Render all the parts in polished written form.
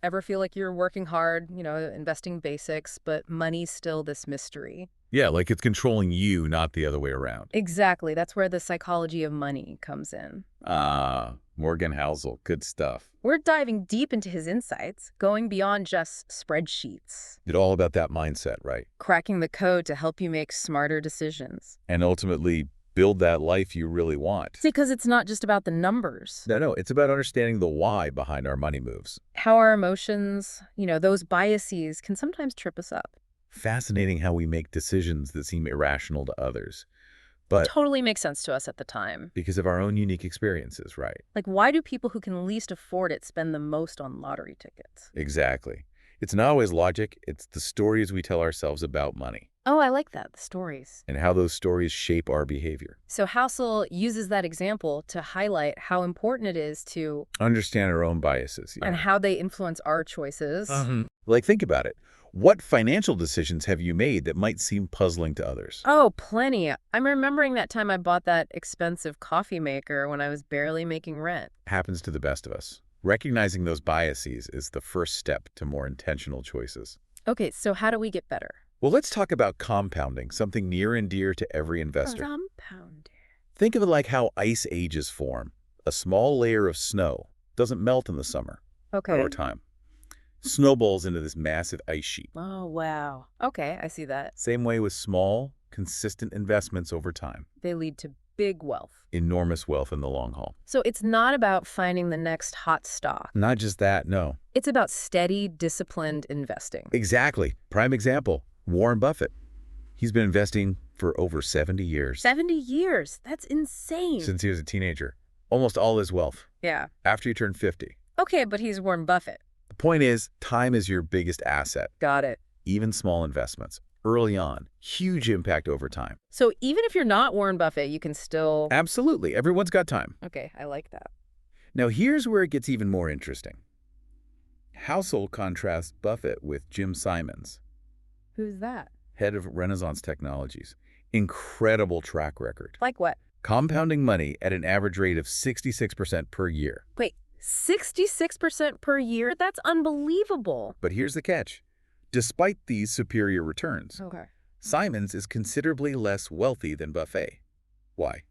Ever feel like you're working hard, investing basics, but money's still this mystery? Yeah, like it's controlling you, not the other way around. Exactly. That's where the psychology of money comes in. Ah, Morgan Housel, good stuff. We're diving deep into his insights, going beyond just spreadsheets, It's all about that mindset, right? cracking the code to help you make smarter decisions. And ultimately build that life you really want. Because it's not just about the numbers. No, it's about understanding the why behind our money moves. How our emotions, those biases can sometimes trip us up. Fascinating how we make decisions that seem irrational to others, but Totally makes sense to us at the time. because of our own unique experiences, right? Like, why do people who can least afford it spend the most on lottery tickets? Exactly. It's not always logic, it's the stories we tell ourselves about money Oh, I like that, the stories. and how those stories shape our behavior. So Housel uses that example to highlight how important it is to Understand our own biases. and how they influence our choices. Like, think about it. What financial decisions have you made that might seem puzzling to others? Oh, plenty. I'm remembering that time I bought that expensive coffee maker when I was barely making rent. Happens to the best of us. Recognizing those biases is the first step to more intentional choices. Okay, so how do we get better? Well, let's talk about compounding, something near and dear to every investor. Compound. Think of it like how ice ages form. A small layer of snow doesn't melt in the summer Okay. over time. Snowballs into this massive ice sheet. Oh, wow. Okay, I see that. Same way with small, consistent investments over time. They lead to big wealth. Enormous wealth in the long haul. So it's not about finding the next hot stock. Not just that, no. It's about steady, disciplined investing. Exactly. Prime example, Warren Buffett. He's been investing for over 70 years. 70 years. That's insane. Since he was a teenager. Almost all his wealth. Yeah. After he turned 50. Okay, but he's Warren Buffett. The point is, time is your biggest asset. Got it. Even small investments. Early on. Huge impact over time. So even if you're not Warren Buffett, you can still... Absolutely. Everyone's got time. Okay, I like that. Now here's where it gets even more interesting. Housel contrasts Buffett with Jim Simons, Who's that? head of Renaissance Technologies. Incredible track record. Like what? Compounding money at an average rate of 66% per year. Wait, 66% per year? That's unbelievable. But here's the catch. Despite these superior returns, Okay. Simons is considerably less wealthy than Buffett. Why?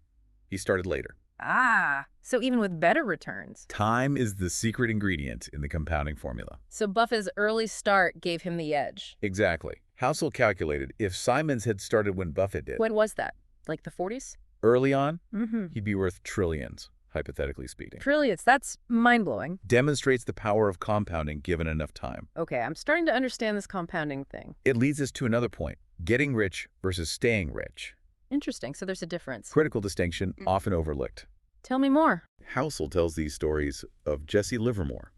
He started later. Ah, so even with better returns. Time is the secret ingredient in the compounding formula. So Buffett's early start gave him the edge. Exactly. Housel calculated if Simons had started when Buffett did, When was that? Like the 40s? early on, Mm-hmm. he'd be worth trillions, hypothetically speaking. Trillions. That's mind-blowing. Demonstrates the power of compounding given enough time. Okay, I'm starting to understand this compounding thing. It leads us to another point, getting rich versus staying rich. Interesting. So there's a difference. Critical distinction, often overlooked. Tell me more. Housel tells these stories of Jesse Livermore,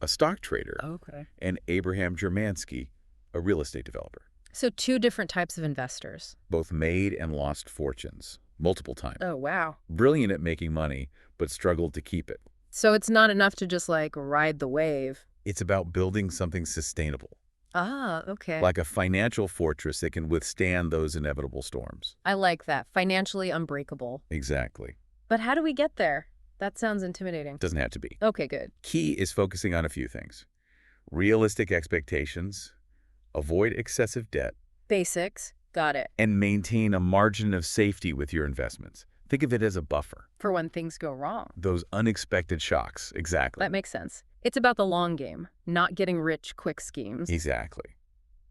a stock trader, Okay. and Abraham Germansky, a real estate developer. So two different types of investors. Both made and lost fortunes, multiple times. Oh, wow. Brilliant at making money, but struggled to keep it. So it's not enough to just like ride the wave. It's about building something sustainable, Ah, okay. like a financial fortress that can withstand those inevitable storms. I like that. Financially unbreakable. Exactly. But how do we get there? That sounds intimidating. Doesn't have to be. Okay, good. Key is focusing on a few things. Realistic expectations, avoid excessive debt, Basics. Got it. and maintain a margin of safety with your investments. Think of it as a buffer. For when things go wrong. Those unexpected shocks. Exactly. That makes sense. It's about the long game, not getting rich quick schemes. Exactly.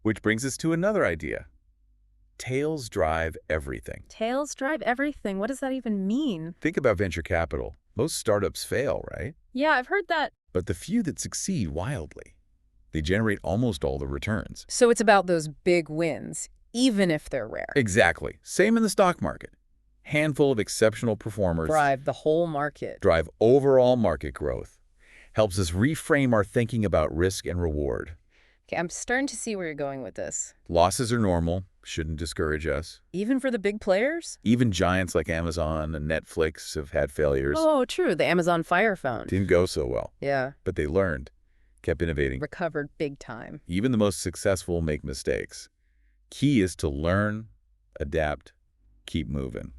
Which brings us to another idea. Tails drive everything. Tails drive everything. What does that even mean? Think about venture capital. Most startups fail, right? Yeah, I've heard that. But the few that succeed wildly, they generate almost all the returns. So it's about those big wins, even if they're rare. Exactly. Same in the stock market. Handful of exceptional performers Drive the whole market. drive overall market growth. Helps us reframe our thinking about risk and reward. Okay, I'm starting to see where you're going with this. Losses are normal, shouldn't discourage us. Even for the big players? Even giants like Amazon and Netflix have had failures. Oh, true. The Amazon Fire Phone. Didn't go so well, Yeah. but they learned, kept innovating. Recovered big time. Even the most successful make mistakes. Key is to learn, adapt, keep moving.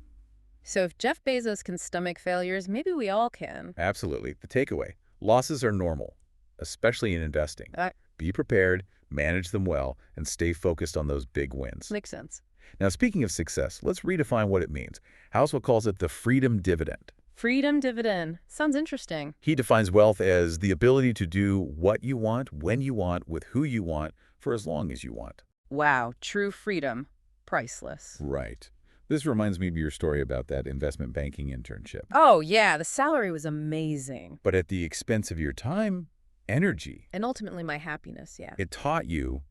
So if Jeff Bezos can stomach failures, maybe we all can. Absolutely. The takeaway, losses are normal. especially in investing. That Be prepared, manage them well, and stay focused on those big wins. makes sense. Now, speaking of success, let's redefine what it means. Housel calls it the freedom dividend. Freedom dividend. Sounds interesting. He defines wealth as the ability to do what you want, when you want, with who you want, for as long as you want. Wow, true freedom. Priceless. Right. This reminds me of your story about that investment banking internship. Oh, yeah, the salary was amazing. But at the expense of your time, energy. And ultimately my happiness, yeah. It taught you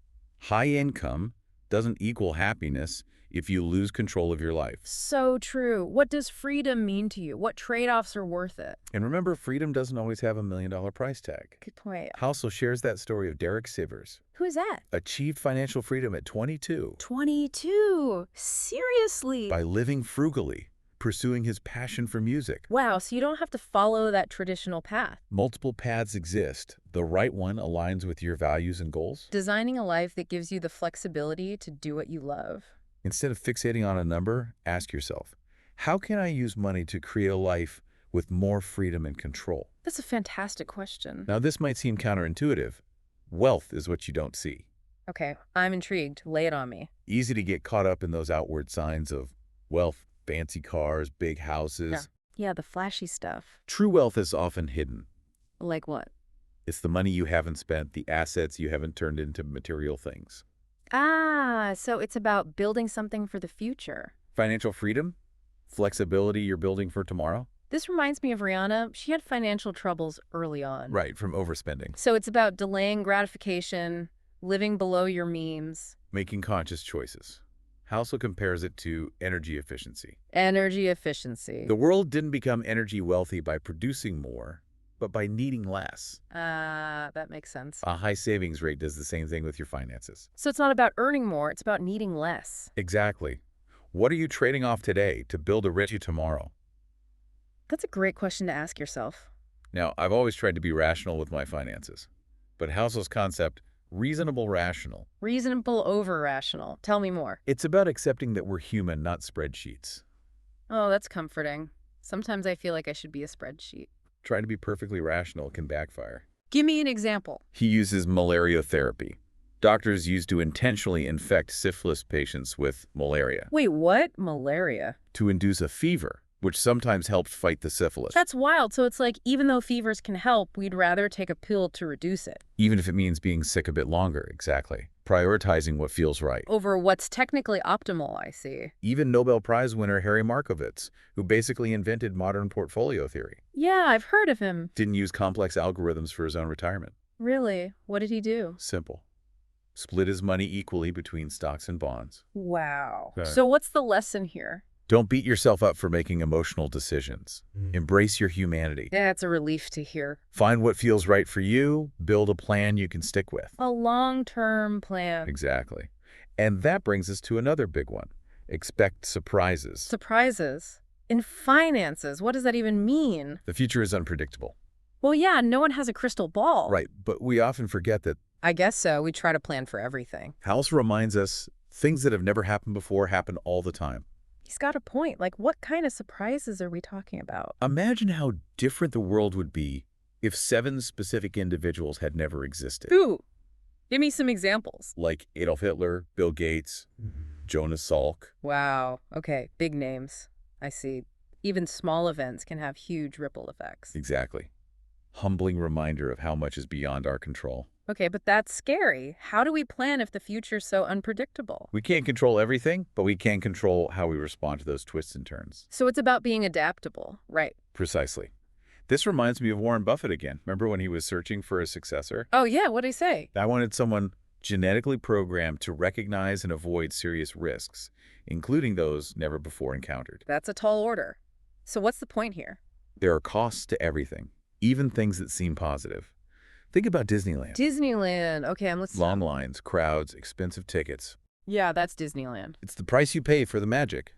high income doesn't equal happiness if you lose control of your life. So true. What does freedom mean to you? What trade-offs are worth it? And remember, freedom doesn't always have $1 million price tag. Good point. Housel shares that story of Derek Sivers. Who is that? Achieved financial freedom at 22 22. Seriously? by living frugally, pursuing his passion for music. Wow, so you don't have to follow that traditional path. Multiple paths exist. The right one aligns with your values and goals. Designing a life that gives you the flexibility to do what you love. Instead of fixating on a number, ask yourself, how can I use money to create a life with more freedom and control? That's a fantastic question. Now, this might seem counterintuitive. Wealth is what you don't see. Okay, I'm intrigued. Lay it on me. Easy to get caught up in those outward signs of wealth, fancy cars, big houses. Yeah, the flashy stuff. True wealth is often hidden. Like what? It's the money you haven't spent, the assets you haven't turned into material things. Ah, so it's about building something for the future. Financial freedom? Flexibility you're building for tomorrow? This reminds me of Rihanna. She had financial troubles early on. Right, from overspending. So it's about delaying gratification, living below your means. Making conscious choices. Housel compares it to energy efficiency. Energy efficiency. The world didn't become energy wealthy by producing more, but by needing less. That makes sense. A high savings rate does the same thing with your finances. So it's not about earning more, it's about needing less. Exactly. What are you trading off today to build a richer tomorrow? That's a great question to ask yourself. Now, I've always tried to be rational with my finances, but Housel's concept, reasonable rational, Reasonable over rational. Tell me more. it's about accepting that we're human, not spreadsheets. Oh, that's comforting. Sometimes I feel like I should be a spreadsheet. Trying to be perfectly rational can backfire. Give me an example. He uses malaria therapy. Doctors used to intentionally infect syphilis patients with malaria Wait, what? Malaria? to induce a fever, which sometimes helped fight the syphilis, That's wild. So it's like, even though fevers can help, we'd rather take a pill to reduce it. even if it means being sick a bit longer. Exactly. Prioritizing what feels right. Over what's technically optimal, I see. Even Nobel Prize winner Harry Markowitz, who basically invented modern portfolio theory, Yeah, I've heard of him. didn't use complex algorithms for his own retirement. Really? What did he do? Simple. Split his money equally between stocks and bonds. Wow. Okay. So what's the lesson here? Don't beat yourself up for making emotional decisions. Embrace your humanity. That's a relief to hear. Find what feels right for you. Build a plan you can stick with. A long-term plan. Exactly. And that brings us to another big one. Expect surprises. Surprises. In finances, what does that even mean? The future is unpredictable. Well, yeah, no one has a crystal ball. Right, but we often forget that I guess so. We try to plan for everything. House reminds us things that have never happened before happen all the time. He's got a point. Like, what kind of surprises are we talking about? Imagine how different the world would be if 7 specific individuals had never existed. Ooh, give me some examples. Like Adolf Hitler, Bill Gates, Jonas Salk. Wow. Okay, big names. I see. Even small events can have huge ripple effects. Exactly. Humbling reminder of how much is beyond our control. Okay, but that's scary. How do we plan if the future's so unpredictable? We can't control everything, but we can control how we respond to those twists and turns. So it's about being adaptable, right? Precisely. This reminds me of Warren Buffett again. Remember when he was searching for a successor? Oh, yeah, what'd he say? I wanted someone genetically programmed to recognize and avoid serious risks, including those never before encountered. That's a tall order. So what's the point here? There are costs to everything, even things that seem positive. Think about Disneyland. Disneyland. Okay, I'm listening. Long lines, crowds, expensive tickets. Yeah, that's Disneyland. It's the price you pay for the magic.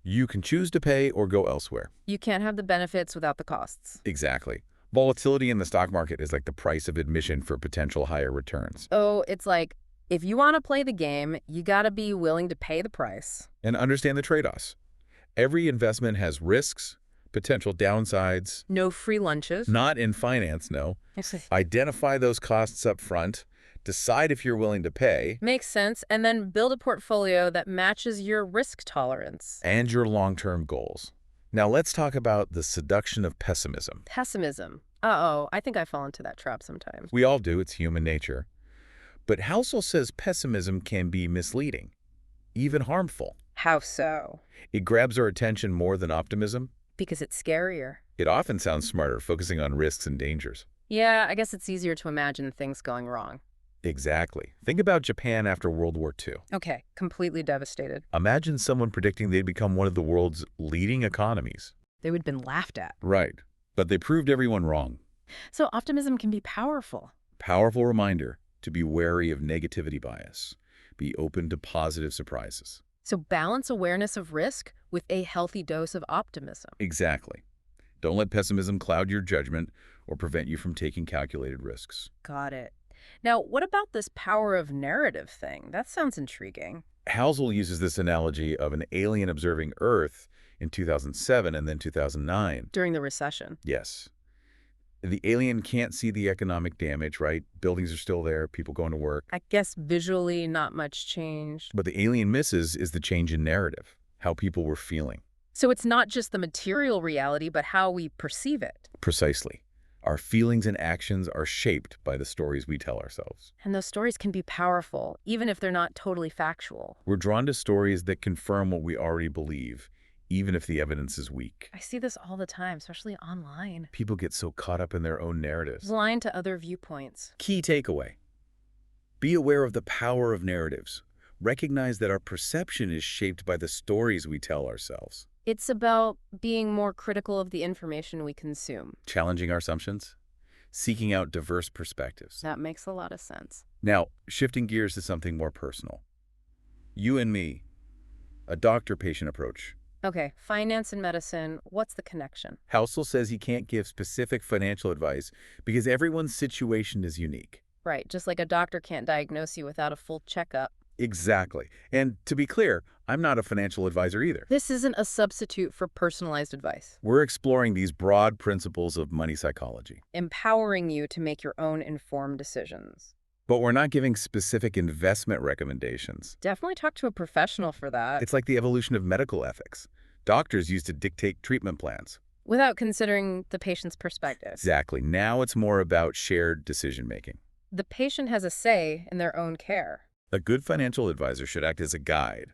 You can choose to pay or go elsewhere. You can't have the benefits without the costs. Exactly. Volatility in the stock market is like the price of admission for potential higher returns. Oh, it's like, if you want to play the game, you gotta be willing to pay the price. And understand the trade-offs. Every investment has risks, Potential downsides. No free lunches. Not in finance, no. Identify those costs up front. Decide if you're willing to pay. Makes sense. And then build a portfolio that matches your risk tolerance. And your long-term goals. Now let's talk about the seduction of pessimism. Pessimism. Uh-oh, I think I fall into that trap sometimes. We all do, it's human nature. But Housel says pessimism can be misleading, even harmful. How so? It grabs our attention more than optimism. Because it's scarier. It often sounds smarter, focusing on risks and dangers. Yeah, I guess it's easier to imagine things going wrong. Exactly. Think about Japan after World War II. Okay, completely devastated. Imagine someone predicting they'd become one of the world's leading economies. They would have been laughed at. Right. But they proved everyone wrong. So optimism can be powerful. Powerful reminder to be wary of negativity bias. Be open to positive surprises. So balance awareness of risk with a healthy dose of optimism. Exactly. Don't let pessimism cloud your judgment or prevent you from taking calculated risks. Got it. Now, what about this power of narrative thing? That sounds intriguing. Housel uses this analogy of an alien observing Earth in 2007 and then 2009. During the recession. Yes. The alien can't see the economic damage, right? Buildings are still there, people going to work. I guess visually not much change. But the alien misses is the change in narrative, how people were feeling. So it's not just the material reality, but how we perceive it. Precisely. Our feelings and actions are shaped by the stories we tell ourselves. And those stories can be powerful, even if they're not totally factual. We're drawn to stories that confirm what we already believe, even if the evidence is weak. I see this all the time, especially online. People get so caught up in their own narratives. Blind to other viewpoints. Key takeaway. Be aware of the power of narratives. Recognize that our perception is shaped by the stories we tell ourselves. It's about being more critical of the information we consume. Challenging our assumptions. Seeking out diverse perspectives. That makes a lot of sense. Now, shifting gears to something more personal. You and me. A doctor-patient approach. Okay, finance and medicine, what's the connection? Housel says he can't give specific financial advice because everyone's situation is unique. Right, just like a doctor can't diagnose you without a full checkup. Exactly. And to be clear, I'm not a financial advisor either. This isn't a substitute for personalized advice. We're exploring these broad principles of money psychology. Empowering you to make your own informed decisions. But we're not giving specific investment recommendations. Definitely talk to a professional for that. It's like the evolution of medical ethics. Doctors used to dictate treatment plans. Without considering the patient's perspective. Exactly. Now it's more about shared decision-making. The patient has a say in their own care. A good financial advisor should act as a guide,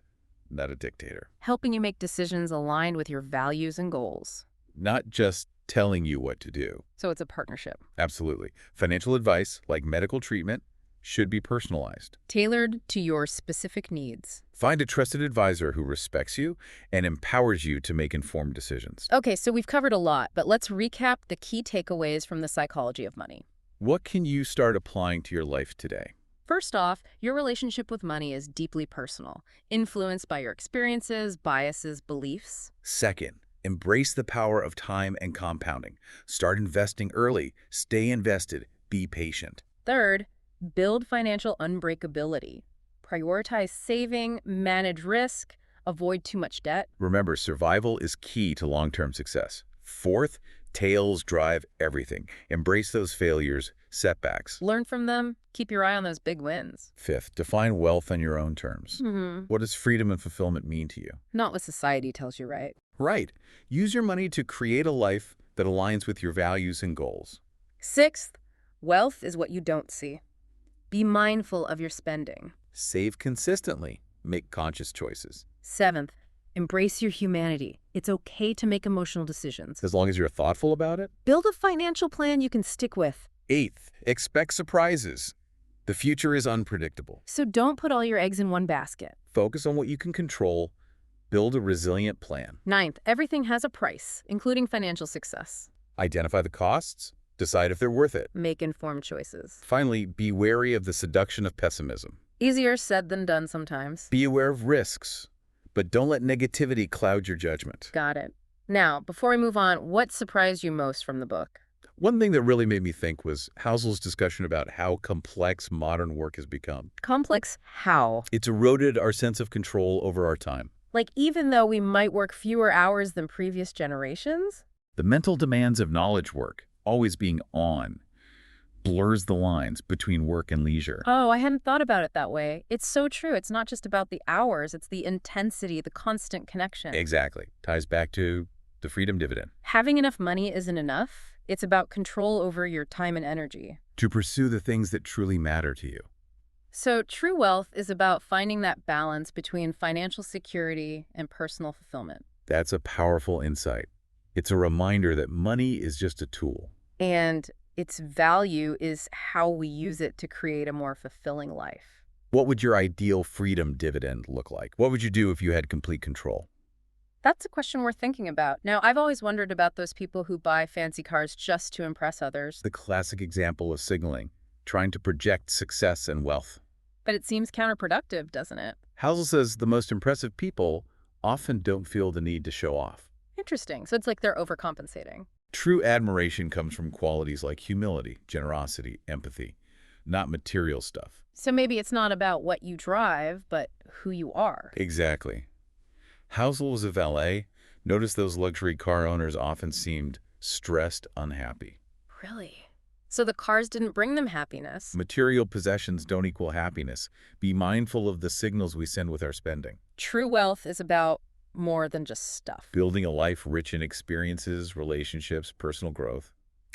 not a dictator. Helping you make decisions aligned with your values and goals. Not just telling you what to do. So it's a partnership. Absolutely. Financial advice, like medical treatment, should be personalized. Tailored to your specific needs. Find a trusted advisor who respects you and empowers you to make informed decisions. Okay, so we've covered a lot, but let's recap the key takeaways from the psychology of money. What can you start applying to your life today? First off, your relationship with money is deeply personal, influenced by your experiences, biases, beliefs. Second, embrace the power of time and compounding. Start investing early. Stay invested. Be patient. Third, build financial unbreakability. Prioritize saving, manage risk, avoid too much debt. Remember, survival is key to long-term success. Fourth, tails drive everything. Embrace those failures, setbacks. Learn from them. Keep your eye on those big wins. Fifth, define wealth on your own terms. Mm-hmm. What does freedom and fulfillment mean to you? Not what society tells you, right? Right. Use your money to create a life that aligns with your values and goals. Sixth, wealth is what you don't see. Be mindful of your spending. Save consistently. Make conscious choices. Seventh, embrace your humanity. It's okay to make emotional decisions. As long as you're thoughtful about it. Build a financial plan you can stick with. Eighth, expect surprises. The future is unpredictable. So don't put all your eggs in one basket. Focus on what you can control. Build a resilient plan. Ninth, everything has a price, including financial success. Identify the costs. Decide if they're worth it. Make informed choices. Finally, be wary of the seduction of pessimism. Easier said than done sometimes. Be aware of risks, but don't let negativity cloud your judgment. Got it. Now, before we move on, what surprised you most from the book? One thing that really made me think was Housel's discussion about how complex modern work has become. Complex how? It's eroded our sense of control over our time. Like, even though we might work fewer hours than previous generations? The mental demands of knowledge work, always being on, blurs the lines between work and leisure. Oh, I hadn't thought about it that way. It's so true. It's not just about the hours, it's the intensity, the constant connection. Exactly. Ties back to the freedom dividend. Having enough money isn't enough. It's about control over your time and energy. To pursue the things that truly matter to you. So true wealth is about finding that balance between financial security and personal fulfillment. That's a powerful insight. It's a reminder that money is just a tool. And its value is how we use it to create a more fulfilling life. What would your ideal freedom dividend look like? What would you do if you had complete control? That's a question worth thinking about. Now, I've always wondered about those people who buy fancy cars just to impress others. The classic example of signaling, trying to project success and wealth. But it seems counterproductive, doesn't it? Housel says the most impressive people often don't feel the need to show off. Interesting. So it's like they're overcompensating. True admiration comes from qualities like humility, generosity, empathy, not material stuff. So maybe it's not about what you drive, but who you are. Exactly. Housel was a valet. Notice those luxury car owners often seemed stressed, unhappy. Really? So the cars didn't bring them happiness. Material possessions don't equal happiness. Be mindful of the signals we send with our spending. True wealth is about more than just stuff. Building a life rich in experiences, relationships, personal growth.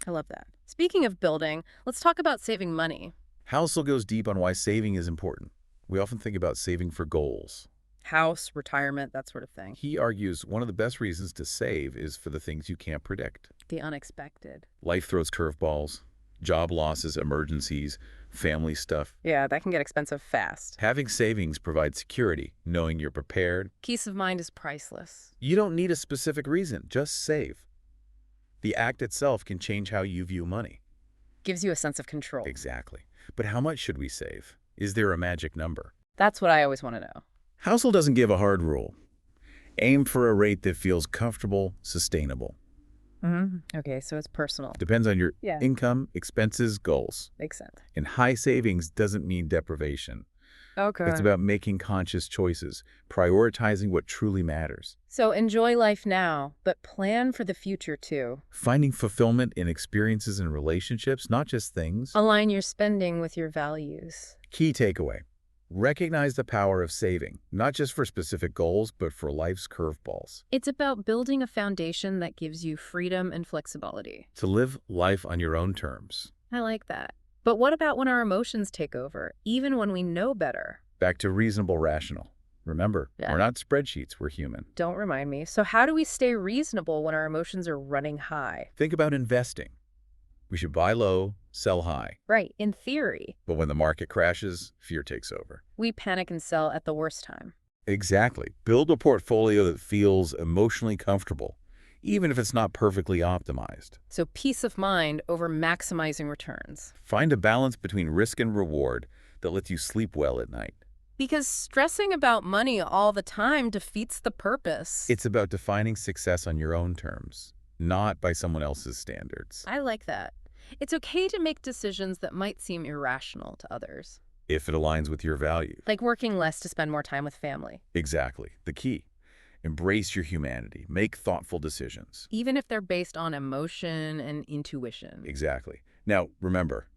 I love that. Speaking of building, let's talk about saving money. Housel goes deep on why saving is important. We often think about saving for goals. House, retirement, that sort of thing. He argues one of the best reasons to save is for the things you can't predict. The unexpected. Life throws curveballs, job losses, emergencies, family stuff. Yeah, that can get expensive fast. Having savings provides security, knowing you're prepared. Peace of mind is priceless. You don't need a specific reason, just save. The act itself can change how you view money. Gives you a sense of control. Exactly. But how much should we save? Is there a magic number? That's what I always want to know. Housel doesn't give a hard rule. Aim for a rate that feels comfortable, sustainable. Okay, so it's personal. Depends on your Yeah. income, expenses, goals. Makes sense. And high savings doesn't mean deprivation. Okay. It's about making conscious choices, prioritizing what truly matters. So enjoy life now, but plan for the future too. Finding fulfillment in experiences and relationships, not just things. Align your spending with your values. Key takeaway. Recognize the power of saving, not just for specific goals, but for life's curveballs. It's about building a foundation that gives you freedom and flexibility. To live life on your own terms. I like that. But what about when our emotions take over, even when we know better? Back to reasonable, rational. Remember, Yeah. we're not spreadsheets, we're human. Don't remind me. So how do we stay reasonable when our emotions are running high? Think about investing. We should buy low, sell high. Right, in theory. But when the market crashes, fear takes over. We panic and sell at the worst time. Exactly. Build a portfolio that feels emotionally comfortable, even if it's not perfectly optimized. So peace of mind over maximizing returns. Find a balance between risk and reward that lets you sleep well at night. Because stressing about money all the time defeats the purpose. It's about defining success on your own terms, not by someone else's standards. I like that. It's okay to make decisions that might seem irrational to others. If it aligns with your values. Like working less to spend more time with family. Exactly. The key. Embrace your humanity. Make thoughtful decisions. Even if they're based on emotion and intuition. Exactly. Now, remember,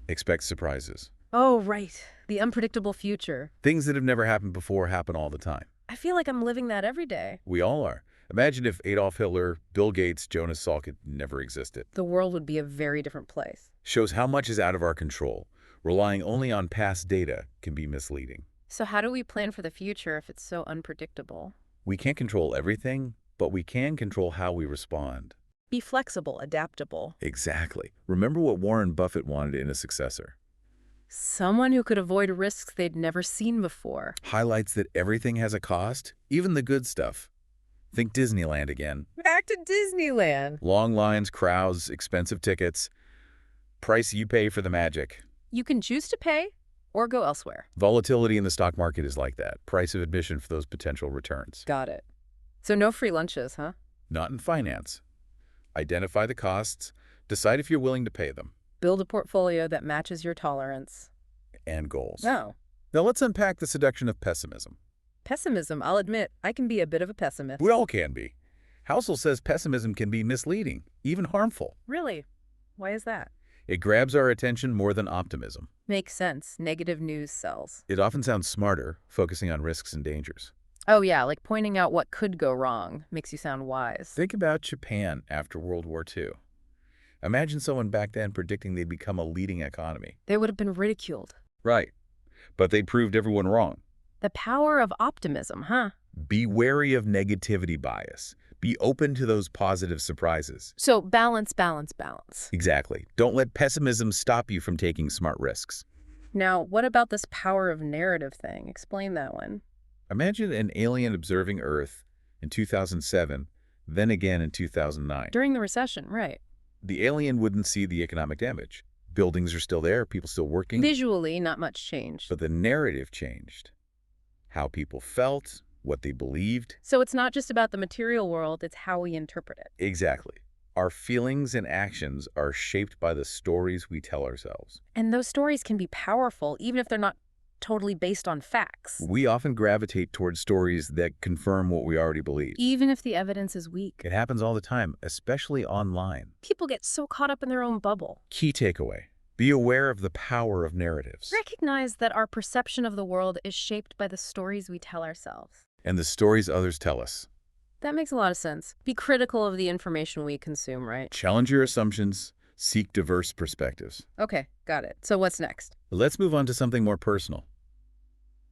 expect surprises. Oh, right. The unpredictable future. Things that have never happened before happen all the time. I feel like I'm living that every day. We all are. Imagine if Adolf Hitler, Bill Gates, Jonas Salk had never existed. The world would be a very different place. Shows how much is out of our control. Relying only on past data can be misleading. So how do we plan for the future if it's so unpredictable? We can't control everything, but we can control how we respond. Be flexible, adaptable. Exactly. Remember what Warren Buffett wanted in a successor. Someone who could avoid risks they'd never seen before. Highlights that everything has a cost, even the good stuff. Think Disneyland again. Back to Disneyland. Long lines, crowds, expensive tickets. Price you pay for the magic. You can choose to pay or go elsewhere. Volatility in the stock market is like that. Price of admission for those potential returns. Got it. So no free lunches, huh? Not in finance. Identify the costs. Decide if you're willing to pay them. Build a portfolio that matches your tolerance. And goals. No. Now let's unpack the seduction of pessimism. Pessimism, I'll admit, I can be a bit of a We pessimist. all can be. Housel says pessimism can be misleading, even harmful. Really? Why is that? It grabs our attention more than optimism. Makes sense. Negative news sells. It often sounds smarter, focusing on risks and dangers. Oh yeah, like pointing out what could go wrong makes you sound wise. Think about Japan after World War II. Imagine someone back then predicting they'd become a leading economy. They would have been ridiculed. Right. But they proved everyone wrong. The power of optimism, huh? Be wary of negativity bias. Be open to those positive surprises. So balance, balance, balance. Exactly. Don't let pessimism stop you from taking smart risks. Now, what about this power of narrative thing? Explain that one. Imagine an alien observing Earth in 2007, then again in 2009. During the recession, right. The alien wouldn't see the economic damage. Buildings are still there, people still working. Visually, not much changed. But the narrative changed. How people felt, what they believed. So it's not just about the material world, it's how we interpret it. Exactly. Our feelings and actions are shaped by the stories we tell ourselves. And those stories can be powerful, even if they're not totally based on facts. We often gravitate towards stories that confirm what we already believe. Even if the evidence is weak. It happens all the time, especially online. People get so caught up in their own bubble. Key takeaway. Be aware of the power of narratives. Recognize that our perception of the world is shaped by the stories we tell ourselves. And the stories others tell us. That makes a lot of sense. Be critical of the information we consume, right? Challenge your assumptions. Seek diverse perspectives. Okay, got it. So what's next? Let's move on to something more personal.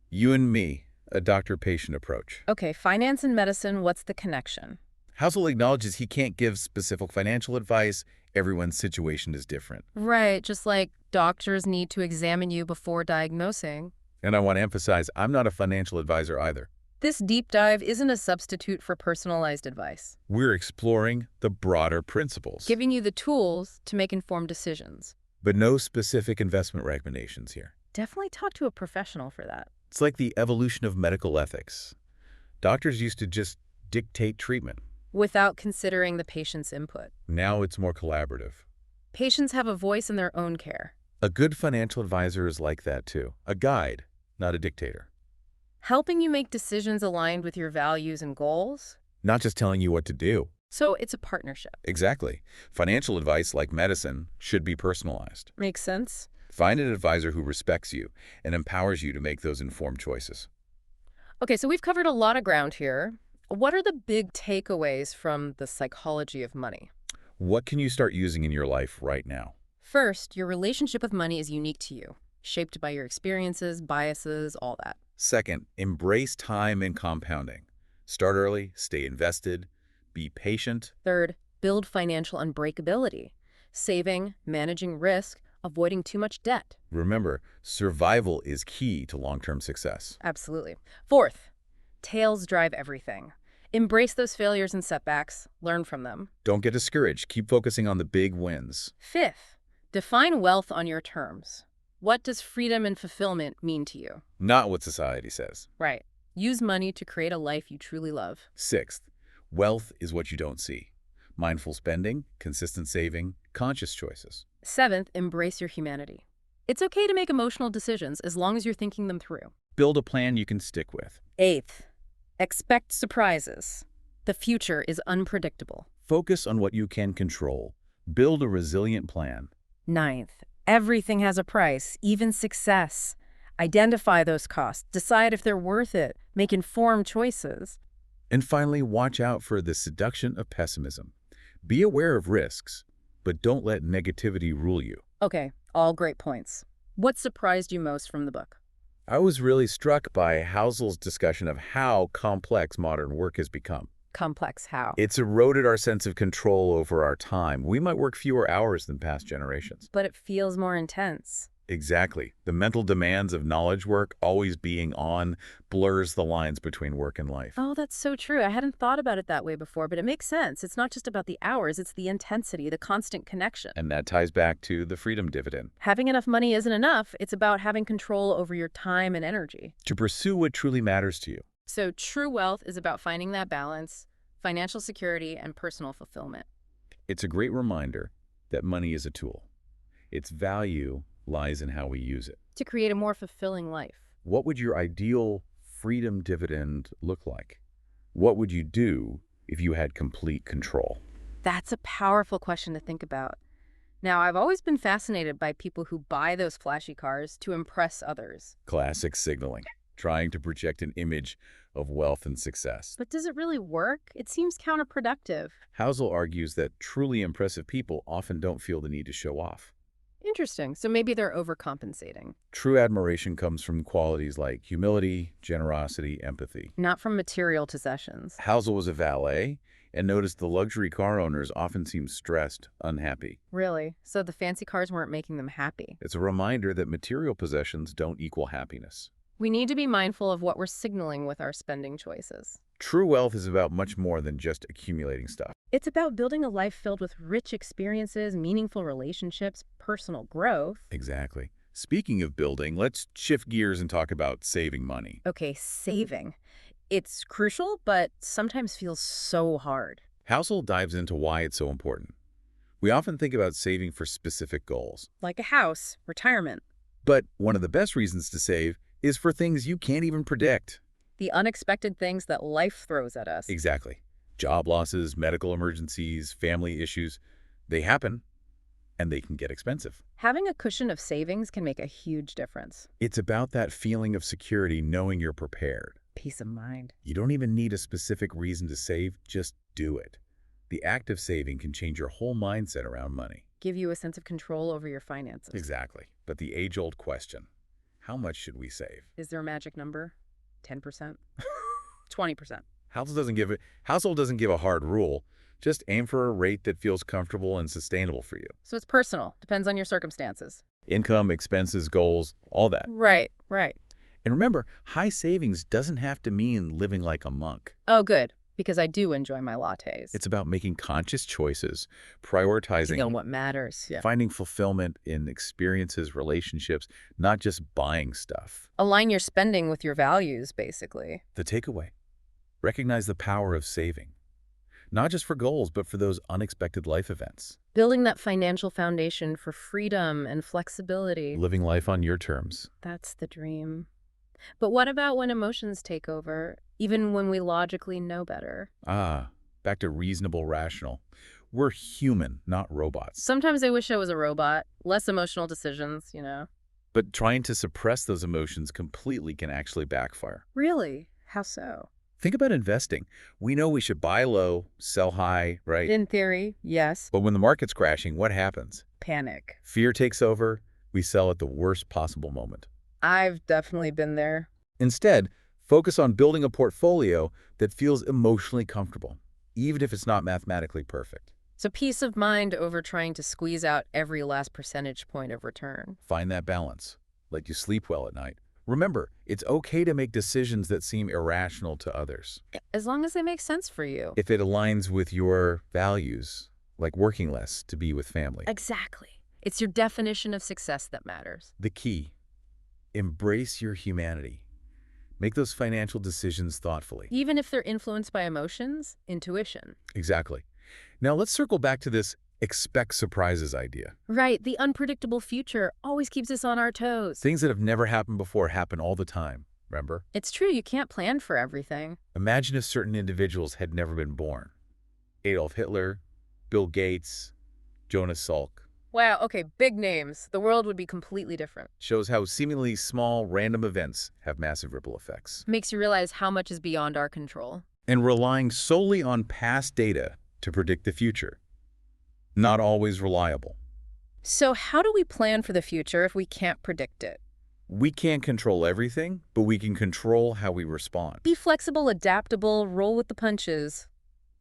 You and me, a doctor-patient approach. Okay, finance and medicine, what's the connection? Housel acknowledges he can't give specific financial advice. Everyone's situation is different. Right, just like doctors need to examine you before diagnosing. And I want to emphasize, I'm not a financial advisor either. This deep dive isn't a substitute for personalized advice. We're exploring the broader principles. Giving you the tools to make informed decisions. But no specific investment recommendations here. Definitely talk to a professional for that. It's like the evolution of medical ethics. Doctors used to just dictate treatment. Without considering the patient's input. Now it's more collaborative. Patients have a voice in their own care. A good financial advisor is like that too. A guide, not a dictator. Helping you make decisions aligned with your values and goals. Not just telling you what to do. So it's a partnership. Exactly. Financial advice, like medicine, should be personalized. Makes sense? Find an advisor who respects you and empowers you to make those informed choices. Okay, so we've covered a lot of ground here. What are the big takeaways from the psychology of money? What can you start using in your life right now? First, your relationship with money is unique to you, shaped by your experiences, biases, all that. Second, embrace time and compounding. Start early, stay invested, be patient. Third, build financial unbreakability, saving, managing risk, avoiding too much debt. Remember, survival is key to long-term success. Absolutely. Fourth, tails drive everything. Embrace those failures and setbacks, learn from them. Don't get discouraged. Keep focusing on the big wins. Fifth, define wealth on your terms. What does freedom and fulfillment mean to you? Not what society says. Right. Use money to create a life you truly love. Sixth, wealth is what you don't see. Mindful spending, consistent saving, conscious choices. Seventh, embrace your humanity. It's okay to make emotional decisions as long as you're thinking them through. Build a plan you can stick with. Eighth, expect surprises. The future is unpredictable. Focus on what you can control. Build a resilient plan. Ninth, everything has a price, even success. Identify those costs, decide if they're worth it, make informed choices. And finally, watch out for the seduction of pessimism. Be aware of risks, but don't let negativity rule you. Okay, all great points. What surprised you most from the book? I was really struck by Housel's discussion of how complex modern work has become. Complex how? It's eroded our sense of control over our time. We might work fewer hours than past generations. But it feels more intense. Exactly. The mental demands of knowledge work, always being on, blurs the lines between work and life. Oh, that's so true. I hadn't thought about it that way before, but it makes sense. It's not just about the hours, it's the intensity, the constant connection. And that ties back to the freedom dividend. Having enough money isn't enough. It's about having control over your time and energy. To pursue what truly matters to you. So true wealth is about finding that balance, financial security, and personal fulfillment. It's a great reminder that money is a tool. Its value lies in how we use it. To create a more fulfilling life. What would your ideal freedom dividend look like? What would you do if you had complete control? That's a powerful question to think about. Now, I've always been fascinated by people who buy those flashy cars to impress others. Classic signaling, trying to project an image of wealth and success. But does it really work? It seems counterproductive. Housel argues that truly impressive people often don't feel the need to show off. Interesting. So maybe they're overcompensating. True admiration comes from qualities like humility, generosity, empathy. Not from material possessions. Housel was a valet and noticed the luxury car owners often seemed stressed, unhappy. Really? So the fancy cars weren't making them happy. It's a reminder that material possessions don't equal happiness. We need to be mindful of what we're signaling with our spending choices. True wealth is about much more than just accumulating stuff. It's about building a life filled with rich experiences, meaningful relationships, personal growth. Exactly. Speaking of building, let's shift gears and talk about saving money. Okay, saving. It's crucial, but sometimes feels so hard. Housel dives into why it's so important. We often think about saving for specific goals. Like a house, retirement. But one of the best reasons to save is for things you can't even predict. The unexpected things that life throws at us. Exactly. Job losses, medical emergencies, family issues, they happen, and they can get expensive. Having a cushion of savings can make a huge difference. It's about that feeling of security, knowing you're prepared. Peace of mind. You don't even need a specific reason to save, just do it. The act of saving can change your whole mindset around money. Give you a sense of control over your finances. Exactly. But the age-old question, how much should we save? Is there a magic number? 10%? 20%? Household doesn't give a hard rule. Just aim for a rate that feels comfortable and sustainable for you. So it's personal. Depends on your circumstances. Income, expenses, goals, all that. Right, right. And remember, high savings doesn't have to mean living like a monk. Oh, good. Because I do enjoy my lattes. It's about making conscious choices, prioritizing what matters. Yeah. finding fulfillment in experiences, relationships, not just buying stuff. Align your spending with your values, basically. The takeaway, recognize the power of saving, not just for goals, but for those unexpected life events. Building that financial foundation for freedom and flexibility. Living life on your terms. That's the dream. But what about when emotions take over, even when we logically know better? Back to reasonable, rational. We're human, not robots. Sometimes I wish I was a robot. Less emotional decisions, But trying to suppress those emotions completely can actually backfire. Really? How so? Think about investing. We know we should buy low, sell high, right? In theory, yes. But when the market's crashing, what happens? Panic. Fear takes over. We sell at the worst possible moment. I've definitely been there. Instead, focus on building a portfolio that feels emotionally comfortable, even if it's not mathematically perfect. So peace of mind over trying to squeeze out every last percentage point of return. Find that balance. Let you sleep well at night. Remember, it's okay to make decisions that seem irrational to others. As long as they make sense for you. If it aligns with your values, like working less to be with family. Exactly. It's your definition of success that matters. The key, embrace your humanity. Make those financial decisions thoughtfully. Even if they're influenced by emotions, intuition. Exactly. Now let's circle back to this expect surprises idea. Right, the unpredictable future always keeps us on our toes. Things that have never happened before happen all the time, remember? It's true, you can't plan for everything. Imagine if certain individuals had never been born. Adolf Hitler, Bill Gates, Jonas Salk. Wow, okay, big names. The world would be completely different. Shows how seemingly small, random events have massive ripple effects. Makes you realize how much is beyond our control. And relying solely on past data to predict the future. Not always reliable. So how do we plan for the future if we can't predict it? We can't control everything, but we can control how we respond. Be flexible, adaptable, roll with the punches.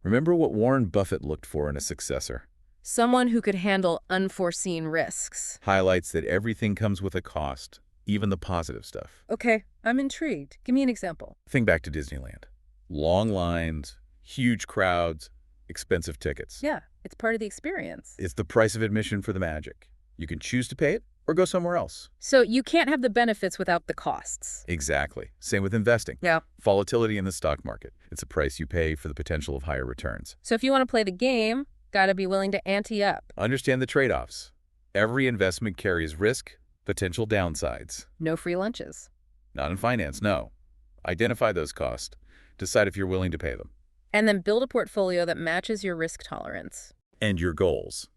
Remember what Warren Buffett looked for in a successor. Someone who could handle unforeseen risks. Highlights that everything comes with a cost, even the positive stuff. Okay, I'm intrigued. Give me an example. Think back to Disneyland. Long lines, huge crowds, expensive tickets. Yeah, it's part of the experience. It's the price of admission for the magic. You can choose to pay it or go somewhere else. So you can't have the benefits without the costs. Exactly. Same with investing. Yeah. Volatility in the stock market. It's a price you pay for the potential of higher returns. So if you want to play the game, gotta be willing to ante up. Understand the trade-offs. Every investment carries risk, potential downsides. No free lunches. Not in finance, no. Identify those costs. Decide if you're willing to pay them. And then build a portfolio that matches your risk tolerance. And your goals.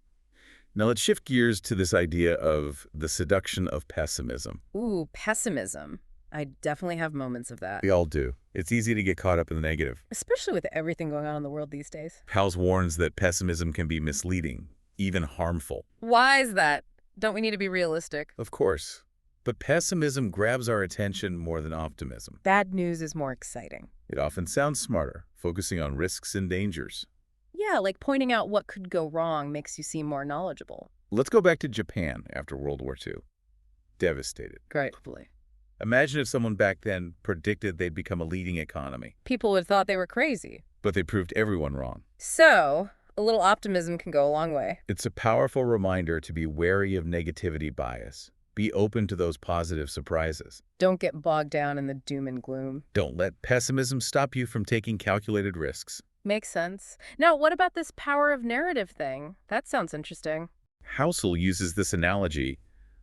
Now let's shift gears to this idea of the seduction of pessimism. Ooh, pessimism. I definitely have moments of that. We all do. It's easy to get caught up in the negative. Especially with everything going on in the world these days. Howells warns that pessimism can be misleading, even harmful. Why is that? Don't we need to be realistic? Of course. But pessimism grabs our attention more than optimism. Bad news is more exciting. It often sounds smarter, focusing on risks and dangers. Yeah, like pointing out what could go wrong makes you seem more knowledgeable. Let's go back to Japan after World War II. Devastated. Gratefully. Imagine if someone back then predicted they'd become a leading economy. People would have thought they were crazy. But they proved everyone wrong. So, a little optimism can go a long way. It's a powerful reminder to be wary of negativity bias. Be open to those positive surprises. Don't get bogged down in the doom and gloom. Don't let pessimism stop you from taking calculated risks. Makes sense. Now, what about this power of narrative thing? That sounds interesting. Housel uses this analogy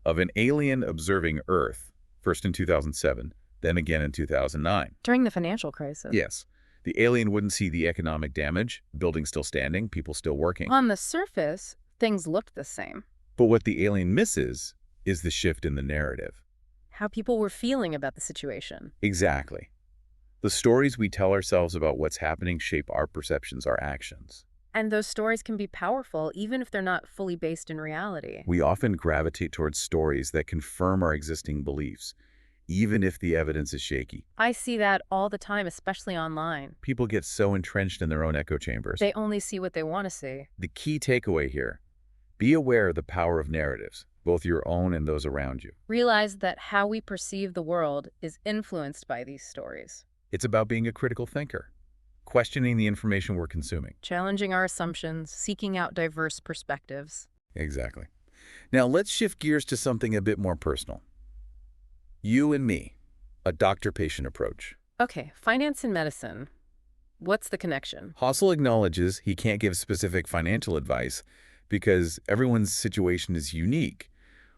of an alien observing Earth, first in 2007, then again in 2009. During the financial crisis. Yes. The alien wouldn't see the economic damage, buildings still standing, people still working. On the surface, things looked the same. But what the alien misses is the shift in the narrative. How people were feeling about the situation. Exactly. The stories we tell ourselves about what's happening shape our perceptions, our actions. And those stories can be powerful even if they're not fully based in reality. We often gravitate towards stories that confirm our existing beliefs, even if the evidence is shaky. I see that all the time, especially online. People get so entrenched in their own echo chambers. They only see what they want to see. The key takeaway here, be aware of the power of narratives, both your own and those around you. Realize that how we perceive the world is influenced by these stories. It's about being a critical thinker, questioning the information we're consuming. Challenging our assumptions, seeking out diverse perspectives. Exactly. Now let's shift gears to something a bit more personal. You and me, a doctor-patient approach. Okay, finance and medicine. What's the connection? Housel acknowledges he can't give specific financial advice because everyone's situation is unique.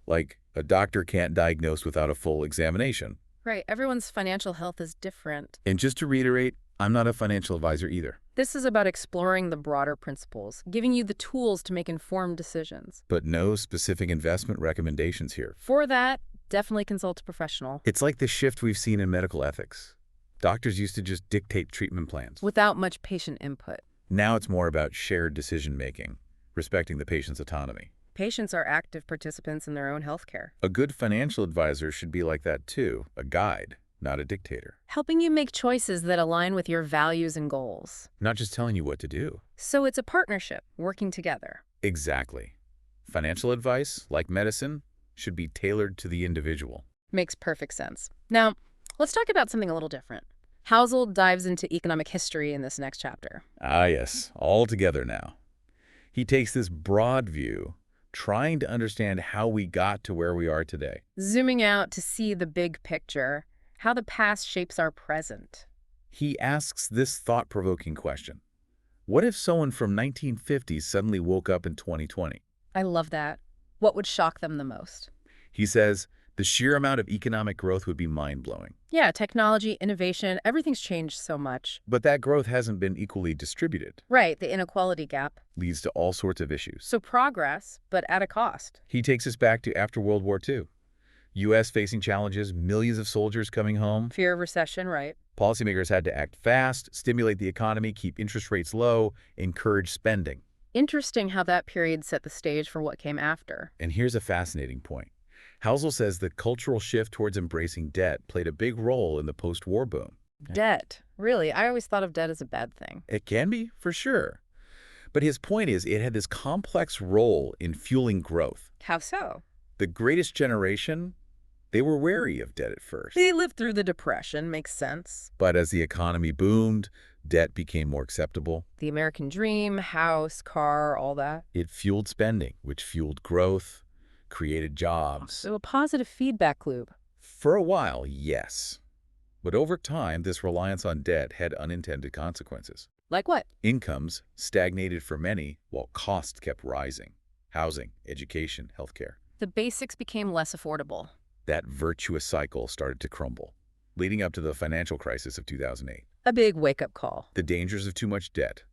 Like, a doctor can't diagnose without a full examination. Right, everyone's financial health is different. And just to reiterate, I'm not a financial advisor either. This is about exploring the broader principles, giving you the tools to make informed decisions. But no specific investment recommendations here. For that, definitely consult a professional. It's like the shift we've seen in medical ethics. Doctors used to just dictate treatment plans. Without much patient input. Now it's more about shared decision-making, respecting the patient's autonomy. Patients are active participants in their own healthcare. A good financial advisor should be like that too, a guide, not a dictator. Helping you make choices that align with your values and goals. Not just telling you what to do. So it's a partnership, working together. Exactly. Financial advice, like medicine, should be tailored to the individual. Makes perfect sense. Now, let's talk about something a little different. Housel dives into economic history in this next chapter. Ah, yes, all together now. He takes this broad view, trying to understand how we got to where we are today. Zooming out to see the big picture, how the past shapes our present. He asks this thought-provoking question. What if someone from 1950s suddenly woke up in 2020? I love that. What would shock them the most? He says the sheer amount of economic growth would be mind-blowing. Yeah, technology, innovation, everything's changed so much. But that growth hasn't been equally distributed. Right, the inequality gap. Leads to all sorts of issues. So progress, but at a cost. He takes us back to after World War II. U.S. facing challenges, millions of soldiers coming home. Fear of recession, right. Policymakers had to act fast, stimulate the economy, keep interest rates low, encourage spending. Interesting how that period set the stage for what came after. And here's a fascinating point. Housel says the cultural shift towards embracing debt played a big role in the post-war boom. Debt. Really, I always thought of debt as a bad thing. It can be, for sure. But his point is it had this complex role in fueling growth. How so? The greatest generation, they were wary of debt at first. They lived through the Depression, makes sense. But as the economy boomed, debt became more acceptable. The American dream, house, car, all that. It fueled spending, which fueled growth, created jobs. So a positive feedback loop. For a while, yes. But over time, this reliance on debt had unintended consequences. Like what? Incomes stagnated for many, while costs kept rising. Housing, education, healthcare. The basics became less affordable. That virtuous cycle started to crumble. leading up to the financial crisis of 2008. A big wake-up call. The dangers of too much debt,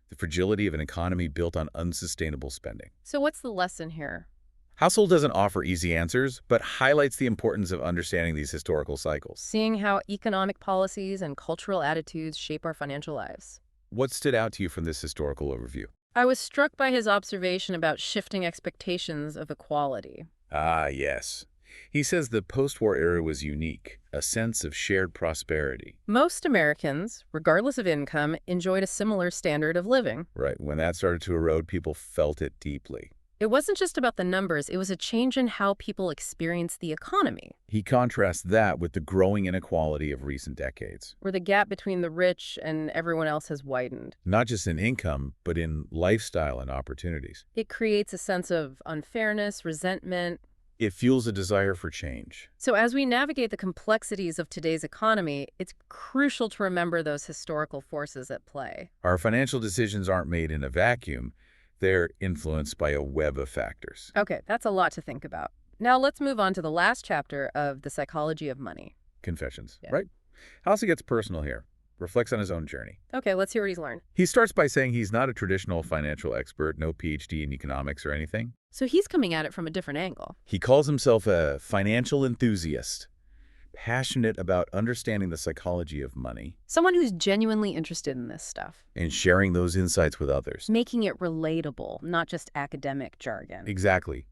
the fragility of an economy built on unsustainable spending. So what's the lesson here? Household doesn't offer easy answers, but highlights the importance of understanding these historical cycles. Seeing how economic policies and cultural attitudes shape our financial lives. What stood out to you from this historical overview? I was struck by his observation about shifting expectations of equality. Ah, yes. He says the post-war era was unique, a sense of shared prosperity. Most Americans, regardless of income, enjoyed a similar standard of living. Right. When that started to erode, people felt it deeply. It wasn't just about the numbers, it was a change in how people experienced the economy, He contrasts that with the growing inequality of recent decades. where the gap between the rich and everyone else has widened. Not just in income, but in lifestyle and opportunities. It creates a sense of unfairness, resentment. It fuels a desire for change. So as we navigate the complexities of today's economy, it's crucial to remember those historical forces at play. Our financial decisions aren't made in a vacuum. They're influenced by a web of factors. Okay, that's a lot to think about. Now let's move on to the last chapter of The Psychology of Money. Confessions, Yeah. right? Halsey gets personal here, reflects on his own journey. Okay, let's hear what he's learned. He starts by saying he's not a traditional financial expert, no PhD in economics or anything. So he's coming at it from a different angle. He calls himself a financial enthusiast, passionate about understanding the psychology of money Someone who's genuinely interested in this stuff. and sharing those insights with others. Making it relatable, not just academic jargon. Exactly.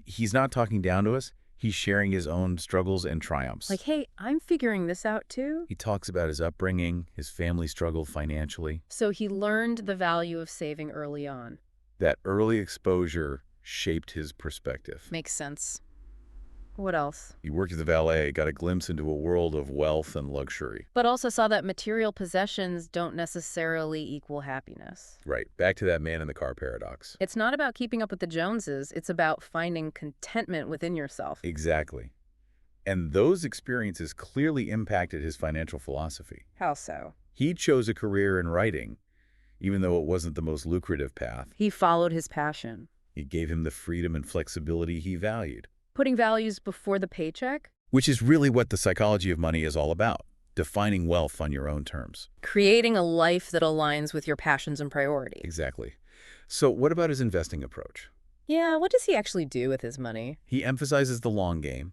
He's not talking down to us. He's sharing his own struggles and triumphs. Like, hey, I'm figuring this out too. He talks about his upbringing, his family struggled financially. So he learned the value of saving early on. That early exposure shaped his perspective. Makes sense. What else? He worked as a valet, got a glimpse into a world of wealth and luxury. But also saw that material possessions don't necessarily equal happiness. Right, back to that man in the car paradox. It's not about keeping up with the Joneses, it's about finding contentment within yourself. Exactly. And those experiences clearly impacted his financial philosophy. How so? He chose a career in writing, even though it wasn't the most lucrative path. He followed his passion. It gave him the freedom and flexibility he valued. Putting values before the paycheck? Which is really what the psychology of money is all about, defining wealth on your own terms. Creating a life that aligns with your passions and priorities. Exactly. So what about his investing approach? Yeah, what does he actually do with his money? He emphasizes the long game,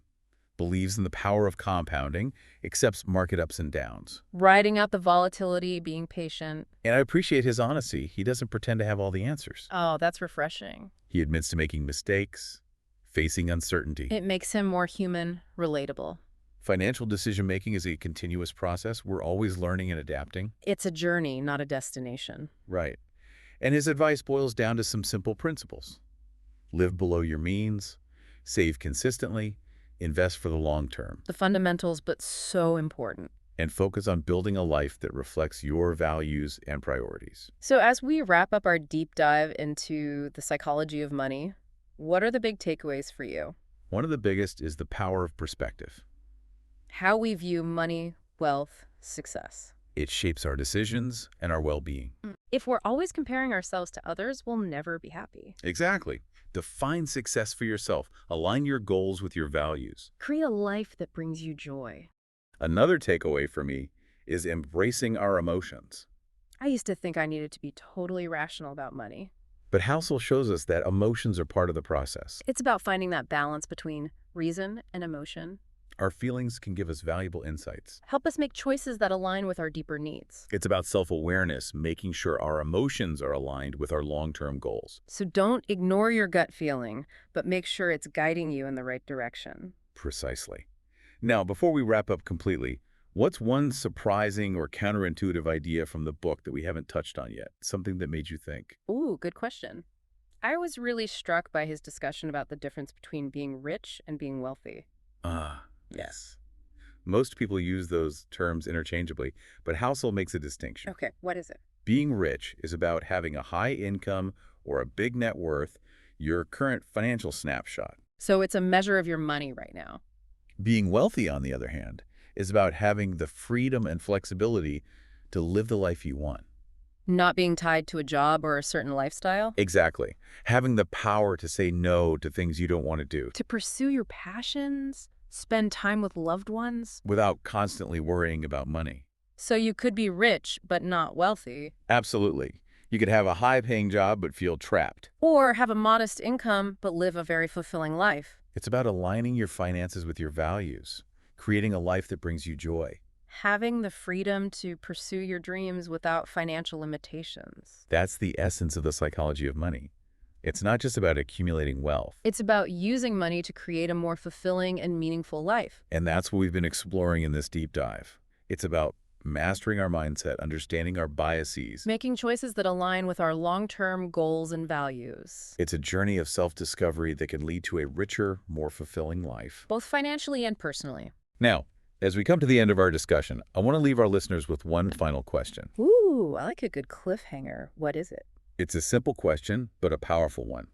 believes in the power of compounding, accepts market ups and downs. Riding out the volatility, being patient. And I appreciate his honesty. He doesn't pretend to have all the answers. Oh, that's refreshing. He admits to making mistakes, facing uncertainty. It makes him more human, relatable. Financial decision-making is a continuous process. We're always learning and adapting. It's a journey, not a destination. Right. And his advice boils down to some simple principles. Live below your means, save consistently, invest for the long term, The fundamentals, but so important. and focus on building a life that reflects your values and priorities. So as we wrap up our deep dive into the psychology of money, what are the big takeaways for you? One of the biggest is the power of perspective. How we view money, wealth, success. It shapes our decisions and our well-being. If we're always comparing ourselves to others, we'll never be happy. Exactly. Define success for yourself. Align your goals with your values. Create a life that brings you joy. Another takeaway for me is embracing our emotions. I used to think I needed to be totally rational about money. But Housel shows us that emotions are part of the process. It's about finding that balance between reason and emotion. Our feelings can give us valuable insights. Help us make choices that align with our deeper needs. It's about self-awareness, making sure our emotions are aligned with our long-term goals. So don't ignore your gut feeling, but make sure it's guiding you in the right direction. Precisely. Now, before we wrap up completely, what's one surprising or counterintuitive idea from the book that we haven't touched on yet? Something that made you think? Ooh, good question. I was really struck by his discussion about the difference between being rich and being wealthy. Ah, yes. Most people use those terms interchangeably, but Housel makes a distinction. Okay, what is it? Being rich is about having a high income or a big net worth, your current financial snapshot. So it's a measure of your money right now. Being wealthy, on the other hand, is about having the freedom and flexibility to live the life you want. Not being tied to a job or a certain lifestyle. Exactly. Having the power to say no to things you don't want to do. To pursue your passions. Spend time with loved ones? without constantly worrying about money. So you could be rich but not wealthy. Absolutely. You could have a high-paying job but feel trapped. Or have a modest income but live a very fulfilling life. It's about aligning your finances with your values, creating a life that brings you joy. Having the freedom to pursue your dreams without financial limitations. That's the essence of the psychology of money. It's not just about accumulating wealth. It's about using money to create a more fulfilling and meaningful life. And that's what we've been exploring in this deep dive. It's about mastering our mindset, understanding our biases. Making choices that align with our long-term goals and values. It's a journey of self-discovery that can lead to a richer, more fulfilling life. Both financially and personally. Now, as we come to the end of our discussion, I want to leave our listeners with one final question. Ooh, I like a good cliffhanger. What is it? It's a simple question, but a powerful one.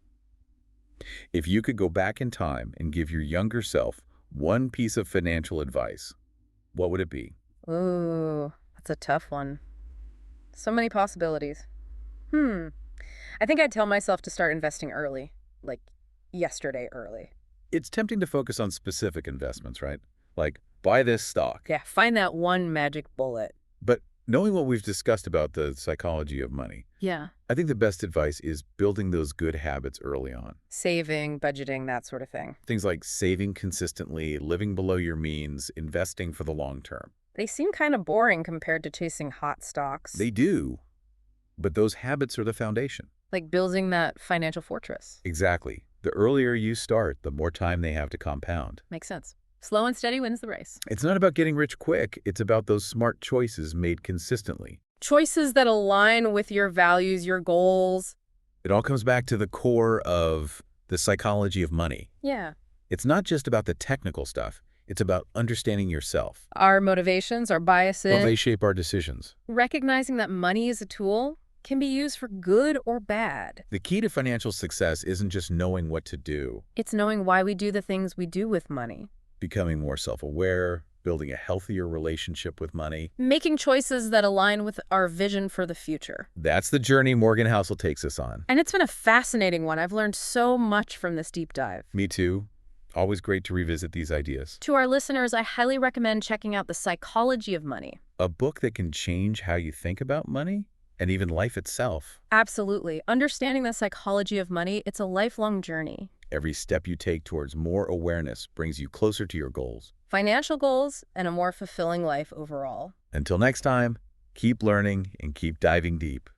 If you could go back in time and give your younger self one piece of financial advice, what would it be? Ooh, that's a tough one. So many possibilities. I think I'd tell myself to start investing early. Like, yesterday early. It's tempting to focus on specific investments, right? Like, buy this stock. Yeah, find that one magic bullet. But knowing what we've discussed about the psychology of money, Yeah. I think the best advice is building those good habits early on. Saving, budgeting, that sort of thing. Things like saving consistently, living below your means, investing for the long term. They seem kind of boring compared to chasing hot stocks. They do, but those habits are the foundation. Like building that financial fortress. Exactly. The earlier you start, the more time they have to compound. Makes sense. Slow and steady wins the race. It's not about getting rich quick. It's about those smart choices made consistently. Choices that align with your values, your goals. It all comes back to the core of the psychology of money. Yeah. It's not just about the technical stuff. It's about understanding yourself. Our motivations, our biases. Well, they shape our decisions. Recognizing that money is a tool can be used for good or bad. The key to financial success isn't just knowing what to do. It's knowing why we do the things we do with money. Becoming more self-aware, building a healthier relationship with money. Making choices that align with our vision for the future. That's the journey Morgan Housel takes us on. And it's been a fascinating one. I've learned so much from this deep dive. Me too. Always great to revisit these ideas. To our listeners, I highly recommend checking out The Psychology of Money. A book that can change how you think about money and even life itself. Absolutely. Understanding the psychology of money, it's a lifelong journey. Every step you take towards more awareness brings you closer to your goals. Financial goals and a more fulfilling life overall. Until next time, keep learning and keep diving deep.